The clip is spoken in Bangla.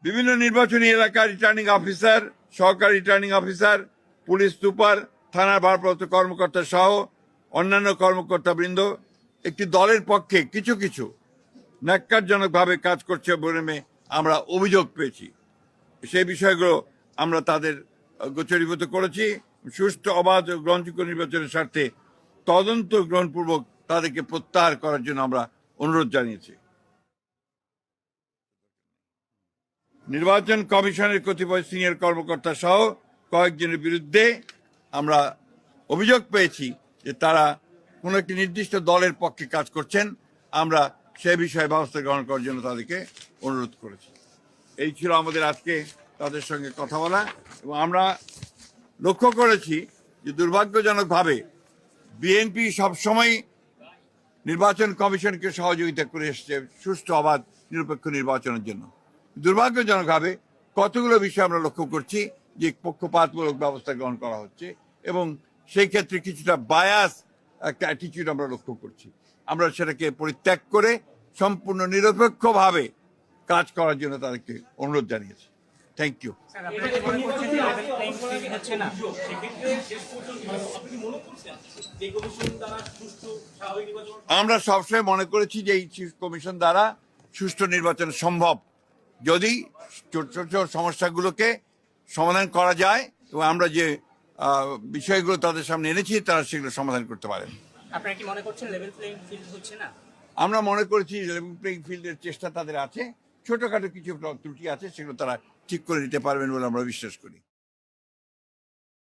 বিভিন্ন নির্বাচনী এলাকার রিটার্নিং অফিসার, সহকারী রিটার্নিং অফিসার, পুলিশ সুপার, থানার ভারপ্রাপ্ত কর্মকর্তা সহ অন্যান্য কর্মকর্তাবৃন্দ একটি দলের পক্ষে কিছু কিছু ন্যাক্কারজনকভাবে কাজ করছে বলে আমরা অভিযোগ পেয়েছি। সেই বিষয়গুলো আমরা তাদের গোচরীভূত করেছি। সুষ্ঠু, অবাধ ও গ্রহণযোগ্য নির্বাচনের স্বার্থে তদন্ত গ্রহণপূর্বক তাদেরকে প্রত্যাহার করার জন্য আমরা অনুরোধ জানিয়েছি। নির্বাচন কমিশনের কতিপয় সিনিয়র কর্মকর্তা সহ কয়েকজনের বিরুদ্ধে আমরা অভিযোগ পেয়েছি যে তারা কোনো একটি নির্দিষ্ট দলের পক্ষে কাজ করছেন। আমরা সে বিষয়ে ব্যবস্থা গ্রহণ করার জন্য তাদেরকে অনুরোধ করেছি। এই ছিল আমাদের আজকে তাদের সঙ্গে কথা বলা। এবং আমরা লক্ষ্য করেছি যে দুর্ভাগ্যজনকভাবে বিএনপি সবসময় নির্বাচন কমিশনকে সহযোগিতা করে এসেছে সুষ্ঠু, অবাধ, নিরপেক্ষ নির্বাচনের জন্য। দুর্ভাগ্যজনকভাবে কতগুলো বিষয় আমরা লক্ষ্য করছি যে পক্ষপাতমূলক ব্যবস্থা গ্রহণ করা হচ্ছে এবং সেই ক্ষেত্রে কিছুটা বায়াস একটা অ্যাটিটিউড আমরা লক্ষ্য করছি। আমরা সেটাকে পরিত্যাগ করে সম্পূর্ণ নিরপেক্ষভাবে কাজ করার জন্য তাদেরকে অনুরোধ জানিয়েছি। Thank you. আমরা সবসময় মনে করেছি যে এই কমিশন দ্বারা সুষ্ঠু নির্বাচন সম্ভব, যদি ছোট ছোট সমস্যাগুলোকে সমাধান করা যায় এবং আমরা যে বিষয়গুলো তাদের সামনে এনেছি তারা সেগুলো সমাধান করতে পারেন। আপনারা কি মনে করছেন লেভেল প্লেইং ফিল্ড হচ্ছে না? আমরা মনে করেছি লেভেল প্লেইং ফিল্ডের চেষ্টা তাদের আছে, ছোটখাটো কিছু ত্রুটি আছে, সেগুলো তারা ঠিক করে দিতে পারবেন বলে আমরা বিশ্বাস করি।